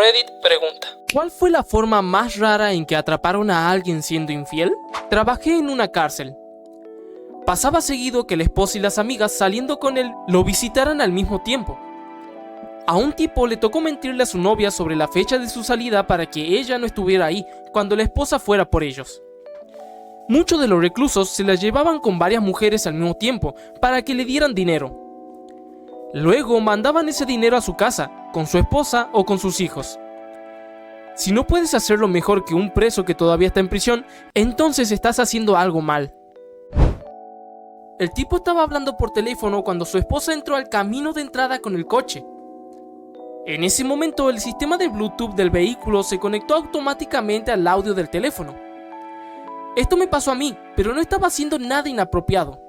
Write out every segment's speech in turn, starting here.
Reddit pregunta: ¿cuál fue la forma más rara en que atraparon a alguien siendo infiel? Trabajé en una cárcel. Pasaba seguido que el esposo y las amigas saliendo con él lo visitaran al mismo tiempo. A un tipo le tocó mentirle a su novia sobre la fecha de su salida para que ella no estuviera ahí cuando la esposa fuera por ellos. Muchos de los reclusos se las llevaban con varias mujeres al mismo tiempo para que le dieran dinero. Luego mandaban ese dinero a su casa, con su esposa o con sus hijos. Si no puedes hacerlo mejor que un preso que todavía está en prisión, entonces estás haciendo algo mal. El tipo estaba hablando por teléfono cuando su esposa entró al camino de entrada con el coche. En ese momento el sistema de Bluetooth del vehículo se conectó automáticamente al audio del teléfono. Esto me pasó a mí, pero no estaba haciendo nada inapropiado.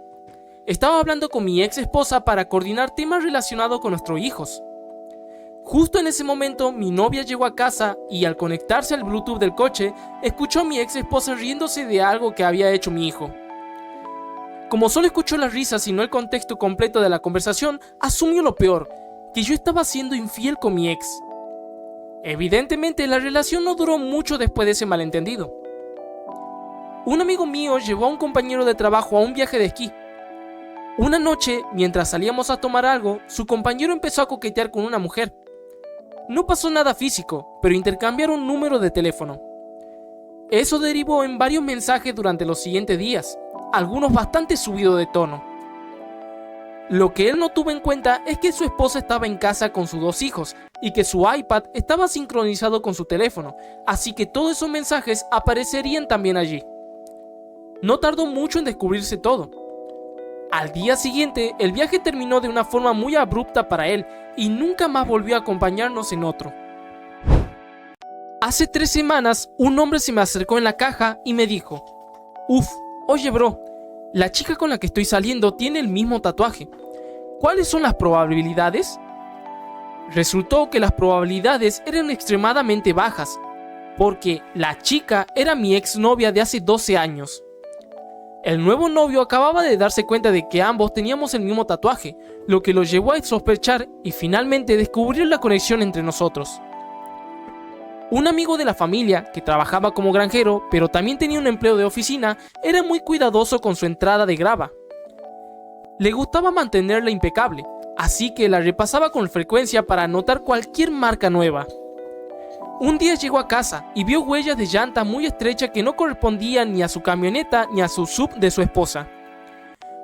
Estaba hablando con mi ex esposa para coordinar temas relacionados con nuestros hijos. Justo en ese momento mi novia llegó a casa y al conectarse al Bluetooth del coche, escuchó a mi ex esposa riéndose de algo que había hecho mi hijo. Como solo escuchó las risas y no el contexto completo de la conversación, asumió lo peor, que yo estaba siendo infiel con mi ex. Evidentemente la relación no duró mucho después de ese malentendido. Un amigo mío llevó a un compañero de trabajo a un viaje de esquí. Una noche, mientras salíamos a tomar algo, su compañero empezó a coquetear con una mujer. No pasó nada físico, pero intercambiaron un número de teléfono. Eso derivó en varios mensajes durante los siguientes días, algunos bastante subidos de tono. Lo que él no tuvo en cuenta es que su esposa estaba en casa con sus 2 hijos y que su iPad estaba sincronizado con su teléfono, así que todos esos mensajes aparecerían también allí. No tardó mucho en descubrirse todo. Al día siguiente, el viaje terminó de una forma muy abrupta para él y nunca más volvió a acompañarnos en otro. Hace 3 semanas, un hombre se me acercó en la caja y me dijo: oye bro, la chica con la que estoy saliendo tiene el mismo tatuaje. ¿Cuáles son las probabilidades? Resultó que las probabilidades eran extremadamente bajas, porque la chica era mi exnovia de hace 12 años. El nuevo novio acababa de darse cuenta de que ambos teníamos el mismo tatuaje, lo que lo llevó a sospechar y finalmente descubrir la conexión entre nosotros. Un amigo de la familia, que trabajaba como granjero, pero también tenía un empleo de oficina, era muy cuidadoso con su entrada de grava. Le gustaba mantenerla impecable, así que la repasaba con frecuencia para notar cualquier marca nueva. Un día llegó a casa y vio huellas de llanta muy estrechas que no correspondían ni a su camioneta ni a su SUV de su esposa.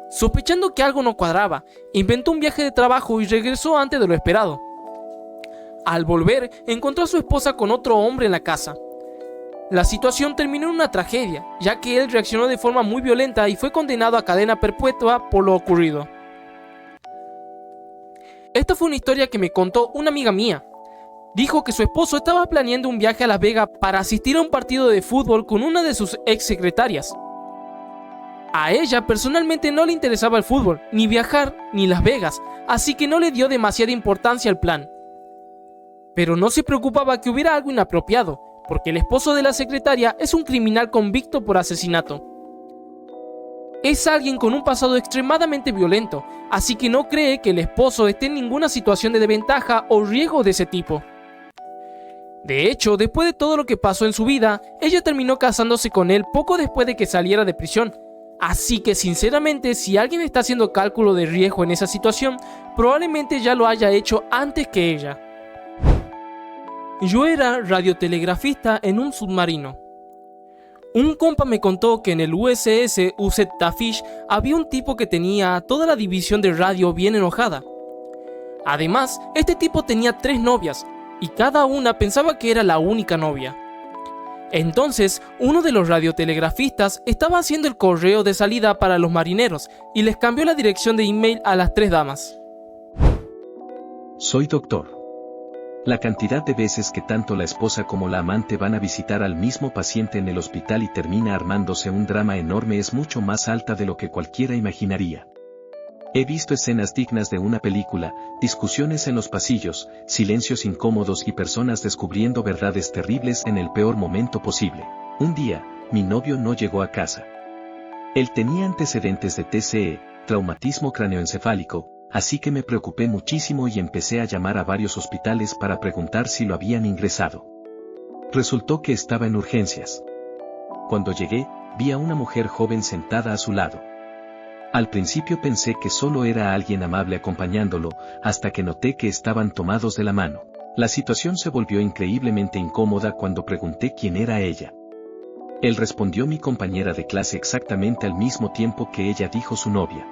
Sospechando que algo no cuadraba, inventó un viaje de trabajo y regresó antes de lo esperado. Al volver, encontró a su esposa con otro hombre en la casa. La situación terminó en una tragedia, ya que él reaccionó de forma muy violenta y fue condenado a cadena perpetua por lo ocurrido. Esta fue una historia que me contó una amiga mía. Dijo que su esposo estaba planeando un viaje a Las Vegas para asistir a un partido de fútbol con una de sus ex secretarias. A ella personalmente no le interesaba el fútbol, ni viajar, ni Las Vegas, así que no le dio demasiada importancia al plan. Pero no se preocupaba que hubiera algo inapropiado, porque el esposo de la secretaria es un criminal convicto por asesinato. Es alguien con un pasado extremadamente violento, así que no cree que el esposo esté en ninguna situación de desventaja o riesgo de ese tipo. De hecho, después de todo lo que pasó en su vida, ella terminó casándose con él poco después de que saliera de prisión. Así que sinceramente, si alguien está haciendo cálculo de riesgo en esa situación, probablemente ya lo haya hecho antes que ella. Yo era radiotelegrafista en un submarino. Un compa me contó que en el USS Uset Tafish había un tipo que tenía a toda la división de radio bien enojada. Además, este tipo tenía 3 novias, y cada una pensaba que era la única novia. Entonces, uno de los radiotelegrafistas estaba haciendo el correo de salida para los marineros y les cambió la dirección de email a las 3 damas. Soy doctor. La cantidad de veces que tanto la esposa como la amante van a visitar al mismo paciente en el hospital y termina armándose un drama enorme es mucho más alta de lo que cualquiera imaginaría. He visto escenas dignas de una película, discusiones en los pasillos, silencios incómodos y personas descubriendo verdades terribles en el peor momento posible. Un día, mi novio no llegó a casa. Él tenía antecedentes de TCE, traumatismo craneoencefálico, así que me preocupé muchísimo y empecé a llamar a varios hospitales para preguntar si lo habían ingresado. Resultó que estaba en urgencias. Cuando llegué, vi a una mujer joven sentada a su lado. Al principio pensé que solo era alguien amable acompañándolo, hasta que noté que estaban tomados de la mano. La situación se volvió increíblemente incómoda cuando pregunté quién era ella. Él respondió mi compañera de clase exactamente al mismo tiempo que ella dijo su novia.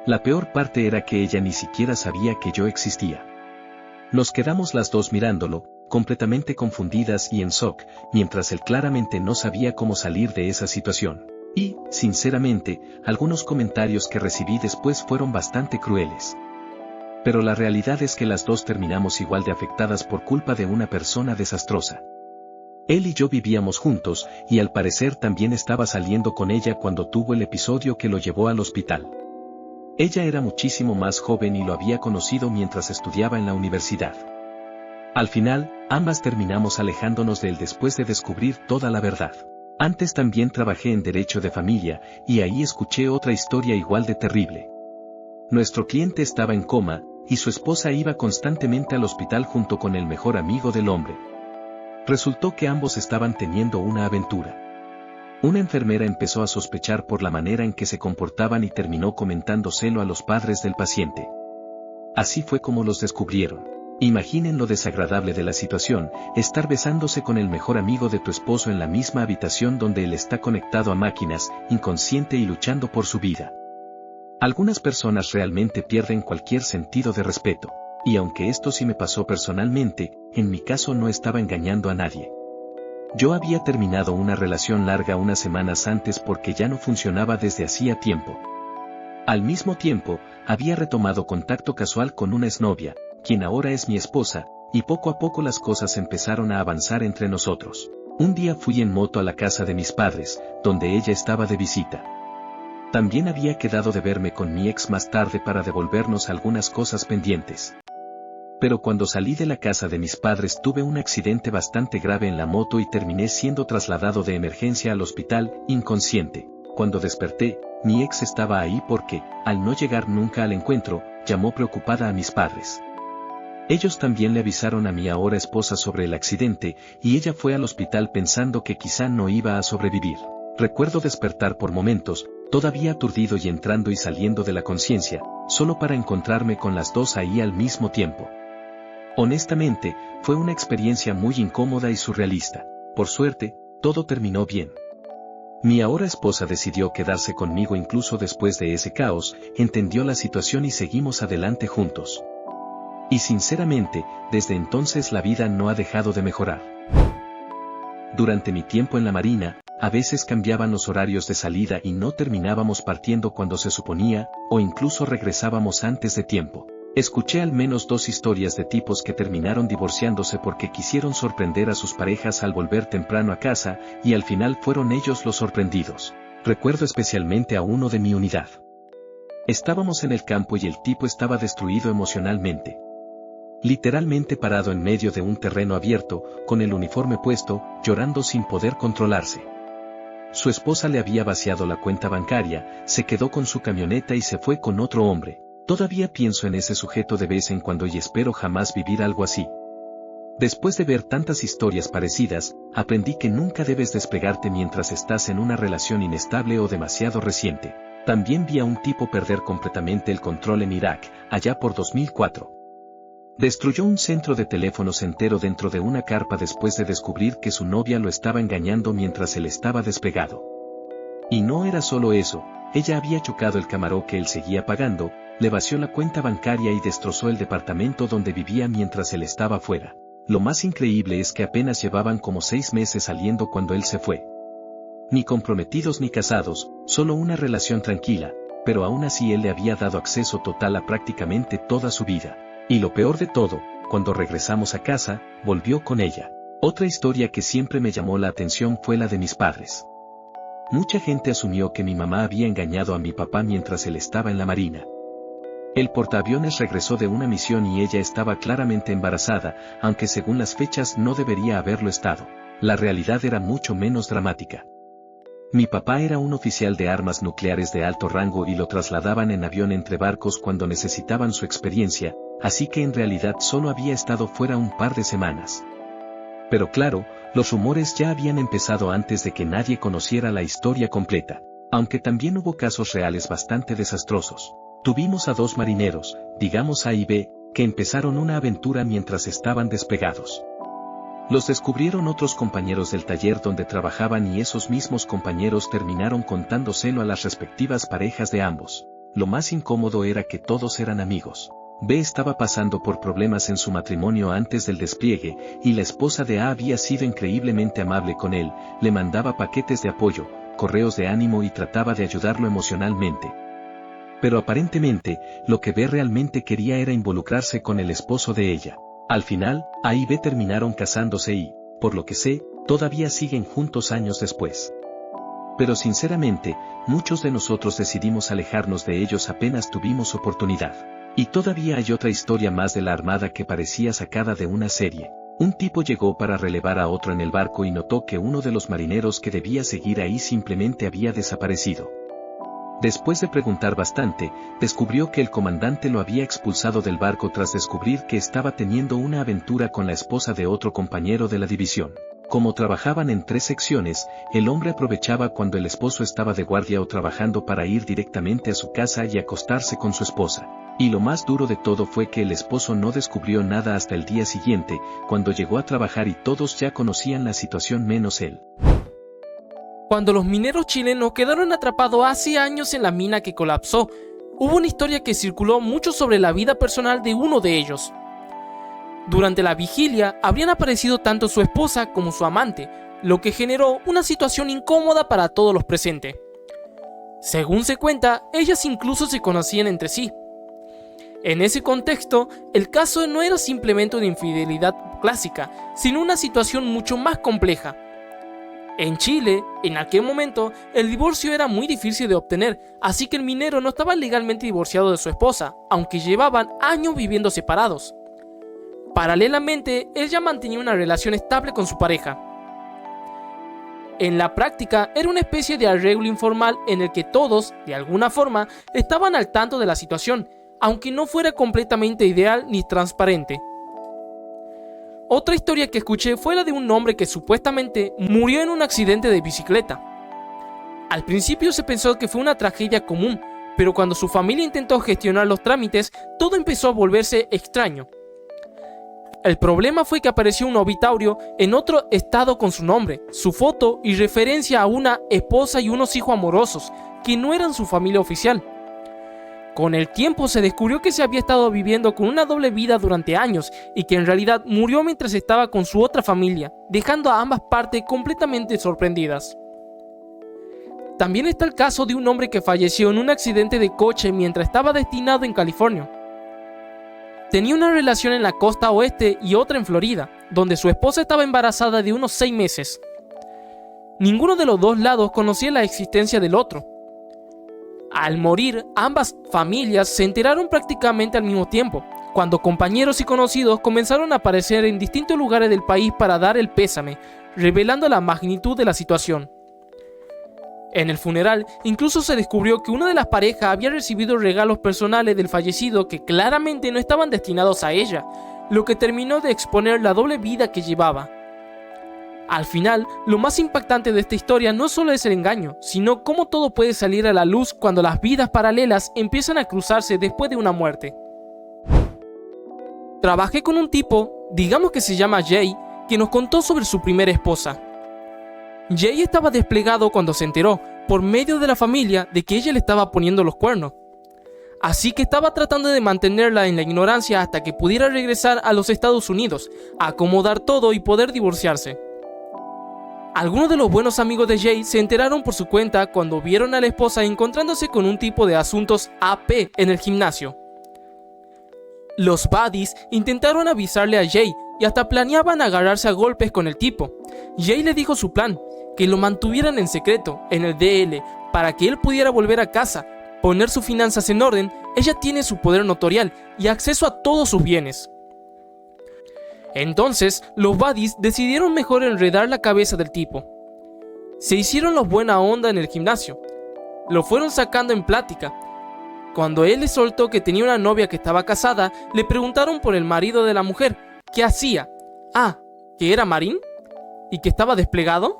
La peor parte era que ella ni siquiera sabía que yo existía. Nos quedamos las dos mirándolo, completamente confundidas y en shock, mientras él claramente no sabía cómo salir de esa situación. Y, sinceramente, algunos comentarios que recibí después fueron bastante crueles. Pero la realidad es que las dos terminamos igual de afectadas por culpa de una persona desastrosa. Él y yo vivíamos juntos, y al parecer también estaba saliendo con ella cuando tuvo el episodio que lo llevó al hospital. Ella era muchísimo más joven y lo había conocido mientras estudiaba en la universidad. Al final, ambas terminamos alejándonos de él después de descubrir toda la verdad. Antes también trabajé en derecho de familia, y ahí escuché otra historia igual de terrible. Nuestro cliente estaba en coma, y su esposa iba constantemente al hospital junto con el mejor amigo del hombre. Resultó que ambos estaban teniendo una aventura. Una enfermera empezó a sospechar por la manera en que se comportaban y terminó comentándoselo a los padres del paciente. Así fue como los descubrieron. Imaginen lo desagradable de la situación, estar besándose con el mejor amigo de tu esposo en la misma habitación donde él está conectado a máquinas, inconsciente y luchando por su vida. Algunas personas realmente pierden cualquier sentido de respeto, y aunque esto sí me pasó personalmente, en mi caso no estaba engañando a nadie. Yo había terminado una relación larga unas semanas antes porque ya no funcionaba desde hacía tiempo. Al mismo tiempo, había retomado contacto casual con una exnovia, quien ahora es mi esposa, y poco a poco las cosas empezaron a avanzar entre nosotros. Un día fui en moto a la casa de mis padres, donde ella estaba de visita. También había quedado de verme con mi ex más tarde para devolvernos algunas cosas pendientes. Pero cuando salí de la casa de mis padres tuve un accidente bastante grave en la moto y terminé siendo trasladado de emergencia al hospital, inconsciente. Cuando desperté, mi ex estaba ahí porque, al no llegar nunca al encuentro, llamó preocupada a mis padres. Ellos también le avisaron a mi ahora esposa sobre el accidente, y ella fue al hospital pensando que quizá no iba a sobrevivir. Recuerdo despertar por momentos, todavía aturdido y entrando y saliendo de la conciencia, solo para encontrarme con las dos ahí al mismo tiempo. Honestamente, fue una experiencia muy incómoda y surrealista. Por suerte, todo terminó bien. Mi ahora esposa decidió quedarse conmigo incluso después de ese caos, entendió la situación y seguimos adelante juntos. Y sinceramente, desde entonces la vida no ha dejado de mejorar. Durante mi tiempo en la Marina, a veces cambiaban los horarios de salida y no terminábamos partiendo cuando se suponía, o incluso regresábamos antes de tiempo. Escuché al menos 2 historias de tipos que terminaron divorciándose porque quisieron sorprender a sus parejas al volver temprano a casa, y al final fueron ellos los sorprendidos. Recuerdo especialmente a uno de mi unidad. Estábamos en el campo y el tipo estaba destruido emocionalmente. Literalmente parado en medio de un terreno abierto, con el uniforme puesto, llorando sin poder controlarse. Su esposa le había vaciado la cuenta bancaria, se quedó con su camioneta y se fue con otro hombre. Todavía pienso en ese sujeto de vez en cuando y espero jamás vivir algo así. Después de ver tantas historias parecidas, aprendí que nunca debes despegarte mientras estás en una relación inestable o demasiado reciente. También vi a un tipo perder completamente el control en Irak, allá por 2004. Destruyó un centro de teléfonos entero dentro de una carpa después de descubrir que su novia lo estaba engañando mientras él estaba despegado. Y no era solo eso, ella había chocado el Camaro que él seguía pagando, le vació la cuenta bancaria y destrozó el departamento donde vivía mientras él estaba fuera. Lo más increíble es que apenas llevaban como 6 meses saliendo cuando él se fue. Ni comprometidos ni casados, solo una relación tranquila, pero aún así él le había dado acceso total a prácticamente toda su vida. Y lo peor de todo, cuando regresamos a casa, volvió con ella. Otra historia que siempre me llamó la atención fue la de mis padres. Mucha gente asumió que mi mamá había engañado a mi papá mientras él estaba en la Marina. El portaaviones regresó de una misión y ella estaba claramente embarazada, aunque según las fechas no debería haberlo estado. La realidad era mucho menos dramática. Mi papá era un oficial de armas nucleares de alto rango y lo trasladaban en avión entre barcos cuando necesitaban su experiencia, así que en realidad solo había estado fuera un par de semanas. Pero claro, los rumores ya habían empezado antes de que nadie conociera la historia completa, aunque también hubo casos reales bastante desastrosos. Tuvimos a 2 marineros, digamos A y B, que empezaron una aventura mientras estaban despegados. Los descubrieron otros compañeros del taller donde trabajaban y esos mismos compañeros terminaron contándoselo a las respectivas parejas de ambos. Lo más incómodo era que todos eran amigos. B estaba pasando por problemas en su matrimonio antes del despliegue, y la esposa de A había sido increíblemente amable con él, le mandaba paquetes de apoyo, correos de ánimo y trataba de ayudarlo emocionalmente. Pero aparentemente, lo que B realmente quería era involucrarse con el esposo de ella. Al final, A y B terminaron casándose y, por lo que sé, todavía siguen juntos años después. Pero sinceramente, muchos de nosotros decidimos alejarnos de ellos apenas tuvimos oportunidad. Y todavía hay otra historia más de la Armada que parecía sacada de una serie. Un tipo llegó para relevar a otro en el barco y notó que uno de los marineros que debía seguir ahí simplemente había desaparecido. Después de preguntar bastante, descubrió que el comandante lo había expulsado del barco tras descubrir que estaba teniendo una aventura con la esposa de otro compañero de la división. Como trabajaban en 3 secciones, el hombre aprovechaba cuando el esposo estaba de guardia o trabajando para ir directamente a su casa y acostarse con su esposa. Y lo más duro de todo fue que el esposo no descubrió nada hasta el día siguiente, cuando llegó a trabajar y todos ya conocían la situación menos él. Cuando los mineros chilenos quedaron atrapados hace años en la mina que colapsó, hubo una historia que circuló mucho sobre la vida personal de uno de ellos. Durante la vigilia habrían aparecido tanto su esposa como su amante, lo que generó una situación incómoda para todos los presentes. Según se cuenta, ellas incluso se conocían entre sí. En ese contexto, el caso no era simplemente una infidelidad clásica, sino una situación mucho más compleja. En Chile, en aquel momento, el divorcio era muy difícil de obtener, así que el minero no estaba legalmente divorciado de su esposa, aunque llevaban años viviendo separados. Paralelamente, ella mantenía una relación estable con su pareja. En la práctica, era una especie de arreglo informal en el que todos, de alguna forma, estaban al tanto de la situación, aunque no fuera completamente ideal ni transparente. Otra historia que escuché fue la de un hombre que supuestamente murió en un accidente de bicicleta. Al principio se pensó que fue una tragedia común, pero cuando su familia intentó gestionar los trámites, todo empezó a volverse extraño. El problema fue que apareció un obituario en otro estado con su nombre, su foto y referencia a una esposa y unos hijos amorosos, que no eran su familia oficial. Con el tiempo se descubrió que se había estado viviendo con una doble vida durante años y que en realidad murió mientras estaba con su otra familia, dejando a ambas partes completamente sorprendidas. También está el caso de un hombre que falleció en un accidente de coche mientras estaba destinado en California. Tenía una relación en la costa oeste y otra en Florida, donde su esposa estaba embarazada de unos 6 meses. Ninguno de los dos lados conocía la existencia del otro. Al morir, ambas familias se enteraron prácticamente al mismo tiempo, cuando compañeros y conocidos comenzaron a aparecer en distintos lugares del país para dar el pésame, revelando la magnitud de la situación. En el funeral, incluso se descubrió que una de las parejas había recibido regalos personales del fallecido que claramente no estaban destinados a ella, lo que terminó de exponer la doble vida que llevaba. Al final, lo más impactante de esta historia no solo es el engaño, sino cómo todo puede salir a la luz cuando las vidas paralelas empiezan a cruzarse después de una muerte. Trabajé con un tipo, digamos que se llama Jay, que nos contó sobre su primera esposa. Jay estaba desplegado cuando se enteró, por medio de la familia, de que ella le estaba poniendo los cuernos. Así que estaba tratando de mantenerla en la ignorancia hasta que pudiera regresar a los Estados Unidos, acomodar todo y poder divorciarse. Algunos de los buenos amigos de Jay se enteraron por su cuenta cuando vieron a la esposa encontrándose con un tipo de asuntos AP en el gimnasio. Los buddies intentaron avisarle a Jay y hasta planeaban agarrarse a golpes con el tipo. Jay le dijo su plan, que lo mantuvieran en secreto en el DL para que él pudiera volver a casa, poner sus finanzas en orden. Ella tiene su poder notorial y acceso a todos sus bienes. Entonces, los buddies decidieron mejor enredar la cabeza del tipo. Se hicieron los buena onda en el gimnasio. Lo fueron sacando en plática. Cuando él le soltó que tenía una novia que estaba casada, le preguntaron por el marido de la mujer. ¿Qué hacía? Ah, ¿que era marín? ¿Y que estaba desplegado?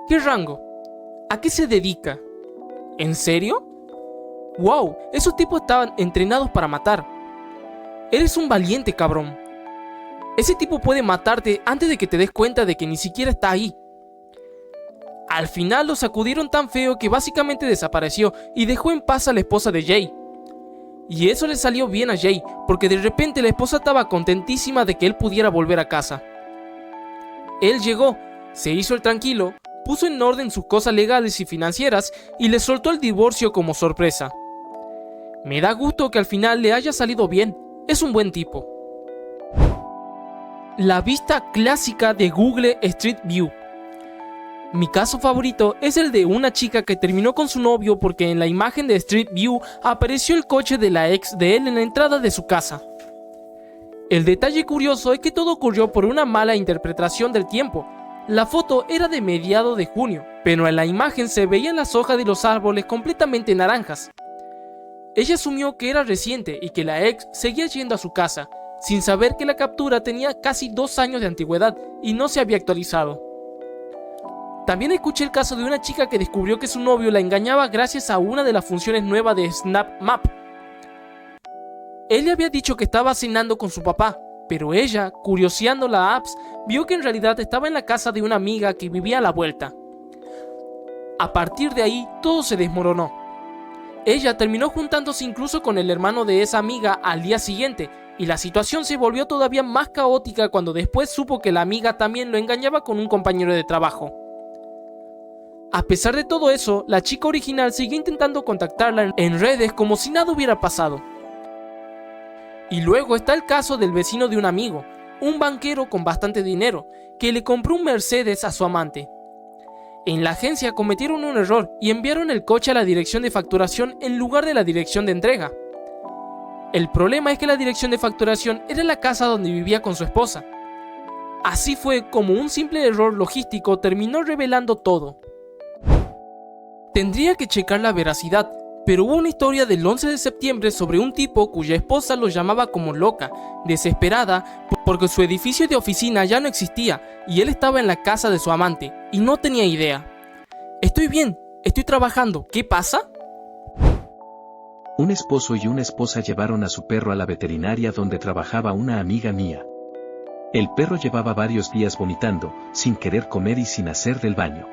¿Qué rango? ¿A qué se dedica? ¿En serio? ¡Wow! Esos tipos estaban entrenados para matar. Eres un valiente, cabrón. Ese tipo puede matarte antes de que te des cuenta de que ni siquiera está ahí. Al final lo sacudieron tan feo que básicamente desapareció y dejó en paz a la esposa de Jay. Y eso le salió bien a Jay, porque de repente la esposa estaba contentísima de que él pudiera volver a casa. Él llegó, se hizo el tranquilo, puso en orden sus cosas legales y financieras y le soltó el divorcio como sorpresa. Me da gusto que al final le haya salido bien, es un buen tipo. La vista clásica de Google Street View. Mi caso favorito es el de una chica que terminó con su novio porque en la imagen de Street View apareció el coche de la ex de él en la entrada de su casa. El detalle curioso es que todo ocurrió por una mala interpretación del tiempo. La foto era de mediados de junio, pero en la imagen se veían las hojas de los árboles completamente naranjas. Ella asumió que era reciente y que la ex seguía yendo a su casa, sin saber que la captura tenía casi 2 años de antigüedad y no se había actualizado. También escuché el caso de una chica que descubrió que su novio la engañaba gracias a una de las funciones nuevas de Snap Map. Él le había dicho que estaba cenando con su papá, pero ella, curioseando la apps, vio que en realidad estaba en la casa de una amiga que vivía a la vuelta. A partir de ahí, todo se desmoronó. Ella terminó juntándose incluso con el hermano de esa amiga al día siguiente, y la situación se volvió todavía más caótica cuando después supo que la amiga también lo engañaba con un compañero de trabajo. A pesar de todo eso, la chica original siguió intentando contactarla en redes como si nada hubiera pasado. Y luego está el caso del vecino de un amigo, un banquero con bastante dinero, que le compró un Mercedes a su amante. En la agencia cometieron un error y enviaron el coche a la dirección de facturación en lugar de la dirección de entrega. El problema es que la dirección de facturación era la casa donde vivía con su esposa. Así fue como un simple error logístico terminó revelando todo. Tendría que checar la veracidad, pero hubo una historia del 11 de septiembre sobre un tipo cuya esposa lo llamaba como loca, desesperada, porque su edificio de oficina ya no existía y él estaba en la casa de su amante y no tenía idea. Estoy bien, estoy trabajando, ¿qué pasa? Un esposo y una esposa llevaron a su perro a la veterinaria donde trabajaba una amiga mía. El perro llevaba varios días vomitando, sin querer comer y sin hacer del baño.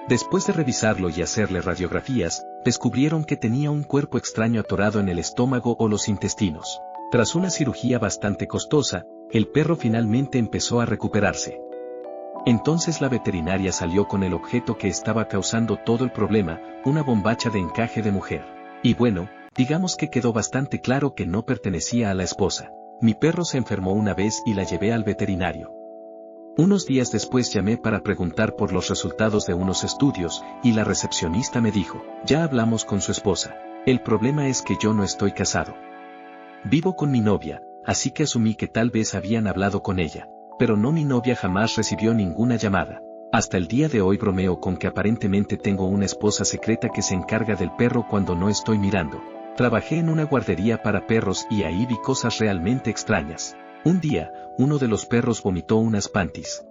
Después de revisarlo y hacerle radiografías, descubrieron que tenía un cuerpo extraño atorado en el estómago o los intestinos. Tras una cirugía bastante costosa, el perro finalmente empezó a recuperarse. Entonces la veterinaria salió con el objeto que estaba causando todo el problema, una bombacha de encaje de mujer. Y bueno, digamos que quedó bastante claro que no pertenecía a la esposa. Mi perro se enfermó una vez y la llevé al veterinario. Unos días después llamé para preguntar por los resultados de unos estudios, y la recepcionista me dijo, ya hablamos con su esposa. El problema es que yo no estoy casado. Vivo con mi novia, así que asumí que tal vez habían hablado con ella. Pero no, mi novia jamás recibió ninguna llamada. Hasta el día de hoy bromeo con que aparentemente tengo una esposa secreta que se encarga del perro cuando no estoy mirando. Trabajé en una guardería para perros y ahí vi cosas realmente extrañas. Un día, uno de los perros vomitó unas panties.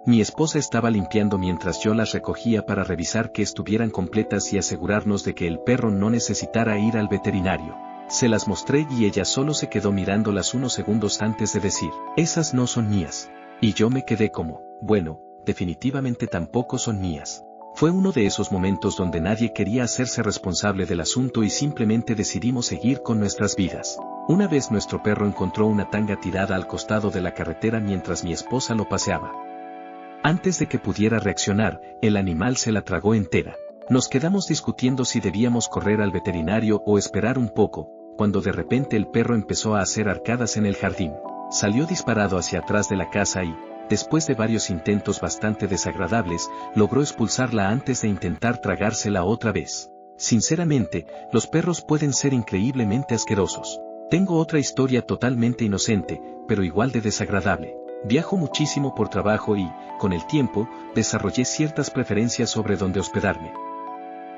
Mi esposa estaba limpiando mientras yo las recogía para revisar que estuvieran completas y asegurarnos de que el perro no necesitara ir al veterinario. Se las mostré y ella solo se quedó mirándolas unos segundos antes de decir, esas no son mías. Y yo me quedé como, bueno, definitivamente tampoco son mías. Fue uno de esos momentos donde nadie quería hacerse responsable del asunto y simplemente decidimos seguir con nuestras vidas. Una vez nuestro perro encontró una tanga tirada al costado de la carretera mientras mi esposa lo paseaba. Antes de que pudiera reaccionar, el animal se la tragó entera. Nos quedamos discutiendo si debíamos correr al veterinario o esperar un poco, cuando de repente el perro empezó a hacer arcadas en el jardín. Salió disparado hacia atrás de la casa y, después de varios intentos bastante desagradables, logró expulsarla antes de intentar tragársela otra vez. Sinceramente, los perros pueden ser increíblemente asquerosos. Tengo otra historia totalmente inocente, pero igual de desagradable. Viajo muchísimo por trabajo y, con el tiempo, desarrollé ciertas preferencias sobre dónde hospedarme.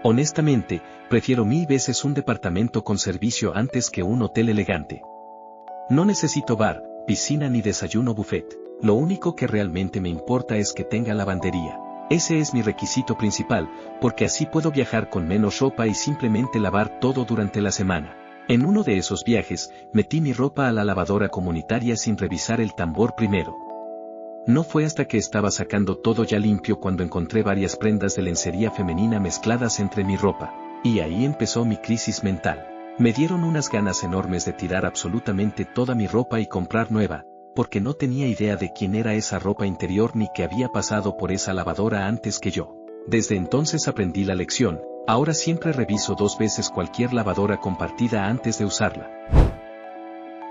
Honestamente, prefiero 1000 veces un departamento con servicio antes que un hotel elegante. No necesito bar, piscina ni desayuno buffet. Lo único que realmente me importa es que tenga lavandería. Ese es mi requisito principal, porque así puedo viajar con menos ropa y simplemente lavar todo durante la semana. En uno de esos viajes, metí mi ropa a la lavadora comunitaria sin revisar el tambor primero. No fue hasta que estaba sacando todo ya limpio cuando encontré varias prendas de lencería femenina mezcladas entre mi ropa, y ahí empezó mi crisis mental. Me dieron unas ganas enormes de tirar absolutamente toda mi ropa y comprar nueva, porque no tenía idea de quién era esa ropa interior ni que había pasado por esa lavadora antes que yo. Desde entonces aprendí la lección, ahora siempre reviso 2 veces cualquier lavadora compartida antes de usarla.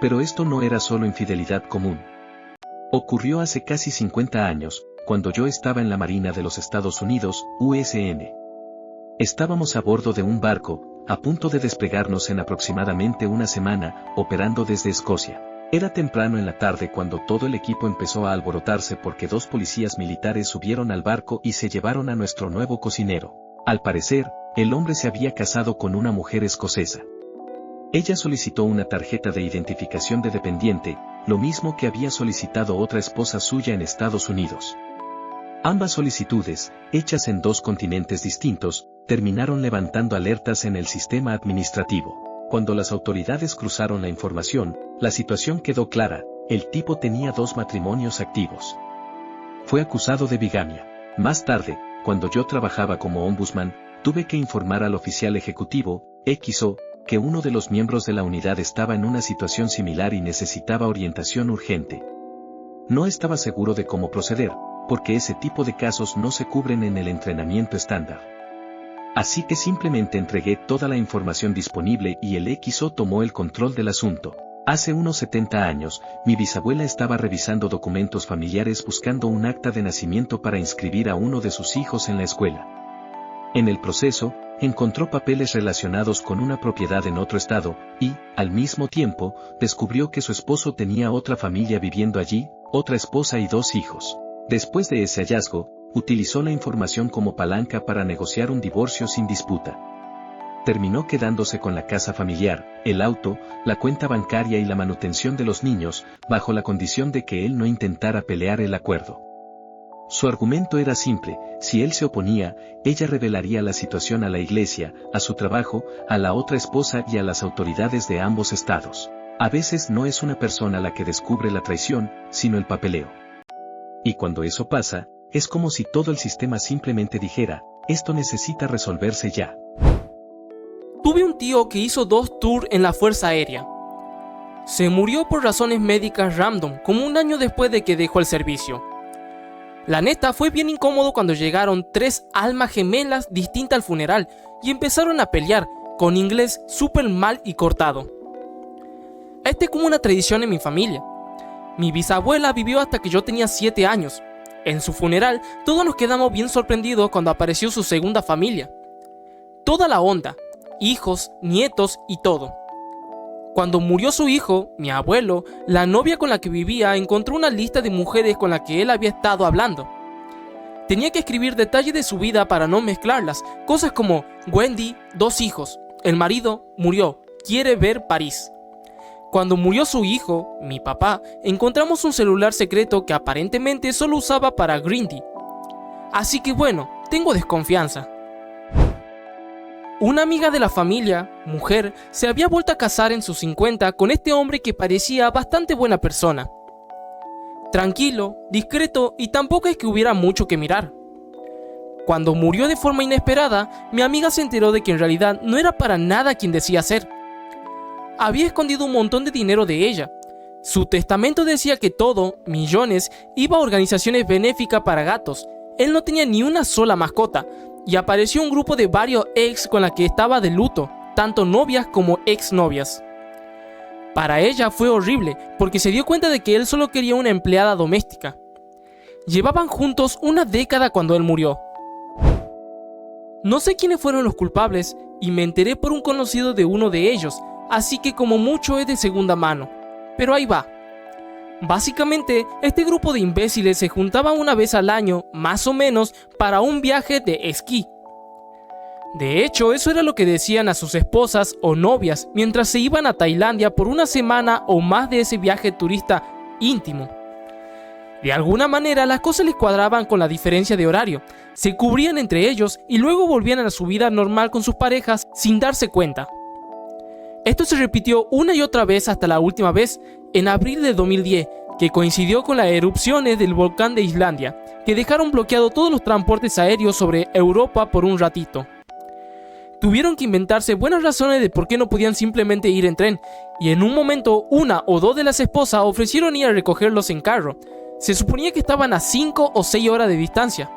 Pero esto no era solo infidelidad común. Ocurrió hace casi 50 años, cuando yo estaba en la Marina de los Estados Unidos, USN. Estábamos a bordo de un barco, a punto de desplegarnos en aproximadamente una semana, operando desde Escocia. Era temprano en la tarde cuando todo el equipo empezó a alborotarse porque 2 policías militares subieron al barco y se llevaron a nuestro nuevo cocinero. Al parecer, el hombre se había casado con una mujer escocesa. Ella solicitó una tarjeta de identificación de dependiente, lo mismo que había solicitado otra esposa suya en Estados Unidos. Ambas solicitudes, hechas en 2 continentes distintos, terminaron levantando alertas en el sistema administrativo. Cuando las autoridades cruzaron la información, la situación quedó clara: el tipo tenía 2 matrimonios activos. Fue acusado de bigamia. Más tarde, cuando yo trabajaba como ombudsman, tuve que informar al oficial ejecutivo, XO, que uno de los miembros de la unidad estaba en una situación similar y necesitaba orientación urgente. No estaba seguro de cómo proceder, porque ese tipo de casos no se cubren en el entrenamiento estándar. Así que simplemente entregué toda la información disponible y el XO tomó el control del asunto. Hace unos 70 años, mi bisabuela estaba revisando documentos familiares buscando un acta de nacimiento para inscribir a uno de sus hijos en la escuela. En el proceso, encontró papeles relacionados con una propiedad en otro estado, y, al mismo tiempo, descubrió que su esposo tenía otra familia viviendo allí, otra esposa y 2 hijos. Después de ese hallazgo, utilizó la información como palanca para negociar un divorcio sin disputa. Terminó quedándose con la casa familiar, el auto, la cuenta bancaria y la manutención de los niños, bajo la condición de que él no intentara pelear el acuerdo. Su argumento era simple: si él se oponía, ella revelaría la situación a la iglesia, a su trabajo, a la otra esposa y a las autoridades de ambos estados. A veces no es una persona la que descubre la traición, sino el papeleo. Y cuando eso pasa, es como si todo el sistema simplemente dijera: esto necesita resolverse ya. Tuve un tío que hizo 2 tours en la Fuerza Aérea. Se murió por razones médicas random, como un año después de que dejó el servicio. La neta, fue bien incómodo cuando llegaron 3 almas gemelas distintas al funeral y empezaron a pelear, con inglés súper mal y cortado. Esta es como una tradición en mi familia. Mi bisabuela vivió hasta que yo tenía 7 años. En su funeral, todos nos quedamos bien sorprendidos cuando apareció su segunda familia. Toda la onda, hijos, nietos y todo. Cuando murió su hijo, mi abuelo, la novia con la que vivía encontró una lista de mujeres con las que él había estado hablando. Tenía que escribir detalles de su vida para no mezclarlas, cosas como: Wendy, 2 hijos, el marido murió, quiere ver París. Cuando murió su hijo, mi papá, encontramos un celular secreto que aparentemente solo usaba para Grindy. Así que bueno, tengo desconfianza. Una amiga de la familia, mujer, se había vuelto a casar en sus 50 con este hombre que parecía bastante buena persona. Tranquilo, discreto y tampoco es que hubiera mucho que mirar. Cuando murió de forma inesperada, mi amiga se enteró de que en realidad no era para nada quien decía ser. Había escondido un montón de dinero de ella. Su testamento decía que todo, millones, iba a organizaciones benéficas para gatos. Él no tenía ni una sola mascota. Y apareció un grupo de varios ex con la que estaba de luto, tanto novias como exnovias. Para ella fue horrible, porque se dio cuenta de que él solo quería una empleada doméstica. Llevaban juntos una década cuando él murió. No sé quiénes fueron los culpables, y me enteré por un conocido de uno de ellos, así que como mucho es de segunda mano. Pero ahí va. Básicamente, este grupo de imbéciles se juntaba una vez al año, más o menos, para un viaje de esquí. De hecho, eso era lo que decían a sus esposas o novias mientras se iban a Tailandia por una semana o más de ese viaje turista íntimo. De alguna manera las cosas les cuadraban con la diferencia de horario, se cubrían entre ellos y luego volvían a su vida normal con sus parejas sin darse cuenta. Esto se repitió una y otra vez hasta la última vez, en abril de 2010, que coincidió con las erupciones del volcán de Islandia, que dejaron bloqueados todos los transportes aéreos sobre Europa por un ratito. Tuvieron que inventarse buenas razones de por qué no podían simplemente ir en tren, y en un momento una o dos de las esposas ofrecieron ir a recogerlos en carro. Se suponía que estaban a 5 o 6 horas de distancia.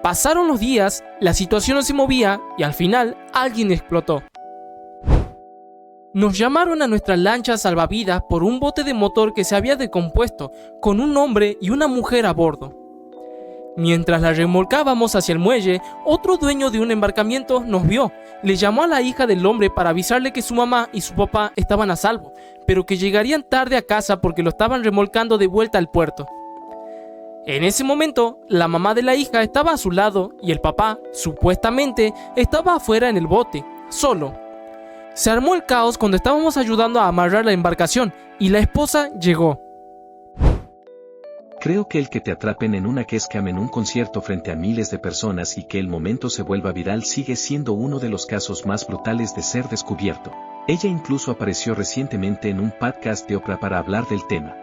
Pasaron los días, la situación no se movía y al final alguien explotó. Nos llamaron a nuestra lancha salvavidas por un bote de motor que se había descompuesto, con un hombre y una mujer a bordo. Mientras la remolcábamos hacia el muelle, otro dueño de un embarcamiento nos vio. Le llamó a la hija del hombre para avisarle que su mamá y su papá estaban a salvo, pero que llegarían tarde a casa porque lo estaban remolcando de vuelta al puerto. En ese momento, la mamá de la hija estaba a su lado y el papá, supuestamente, estaba afuera en el bote, solo. Se armó el caos cuando estábamos ayudando a amarrar la embarcación y la esposa llegó. Creo que el que te atrapen en una Keskam en un concierto frente a miles de personas y que el momento se vuelva viral sigue siendo uno de los casos más brutales de ser descubierto. Ella incluso apareció recientemente en un podcast de Oprah para hablar del tema.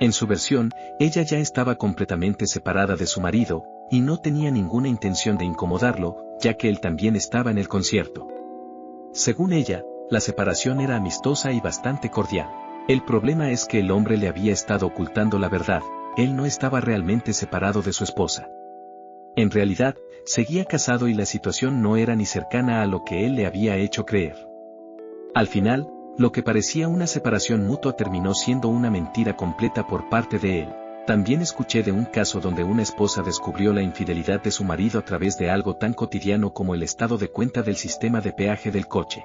En su versión, ella ya estaba completamente separada de su marido, y no tenía ninguna intención de incomodarlo, ya que él también estaba en el concierto. Según ella, la separación era amistosa y bastante cordial. El problema es que el hombre le había estado ocultando la verdad. Él no estaba realmente separado de su esposa. En realidad, seguía casado y la situación no era ni cercana a lo que él le había hecho creer. Al final, lo que parecía una separación mutua terminó siendo una mentira completa por parte de él. También escuché de un caso donde una esposa descubrió la infidelidad de su marido a través de algo tan cotidiano como el estado de cuenta del sistema de peaje del coche.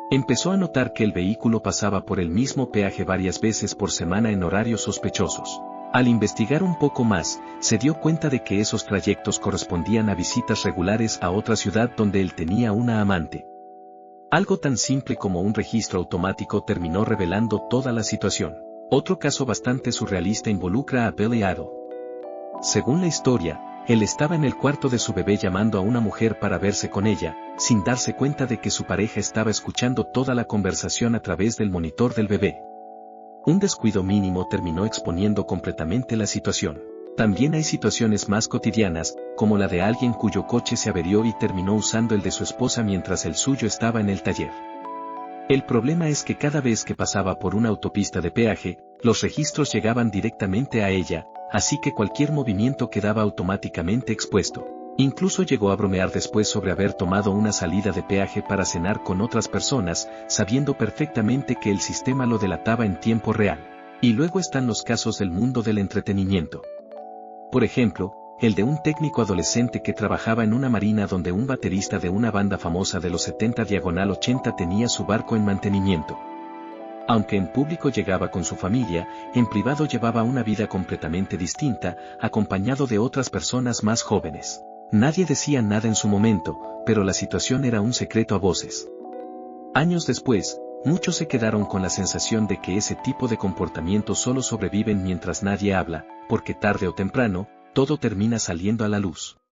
Empezó a notar que el vehículo pasaba por el mismo peaje varias veces por semana en horarios sospechosos. Al investigar un poco más, se dio cuenta de que esos trayectos correspondían a visitas regulares a otra ciudad donde él tenía una amante. Algo tan simple como un registro automático terminó revelando toda la situación. Otro caso bastante surrealista involucra a Billy Idol. Según la historia, él estaba en el cuarto de su bebé llamando a una mujer para verse con ella, sin darse cuenta de que su pareja estaba escuchando toda la conversación a través del monitor del bebé. Un descuido mínimo terminó exponiendo completamente la situación. También hay situaciones más cotidianas, como la de alguien cuyo coche se averió y terminó usando el de su esposa mientras el suyo estaba en el taller. El problema es que cada vez que pasaba por una autopista de peaje, los registros llegaban directamente a ella, así que cualquier movimiento quedaba automáticamente expuesto. Incluso llegó a bromear después sobre haber tomado una salida de peaje para cenar con otras personas, sabiendo perfectamente que el sistema lo delataba en tiempo real. Y luego están los casos del mundo del entretenimiento. Por ejemplo, el de un técnico adolescente que trabajaba en una marina donde un baterista de una banda famosa de los 70/80 tenía su barco en mantenimiento. Aunque en público llegaba con su familia, en privado llevaba una vida completamente distinta, acompañado de otras personas más jóvenes. Nadie decía nada en su momento, pero la situación era un secreto a voces. Años después, muchos se quedaron con la sensación de que ese tipo de comportamientos solo sobreviven mientras nadie habla, porque tarde o temprano, todo termina saliendo a la luz.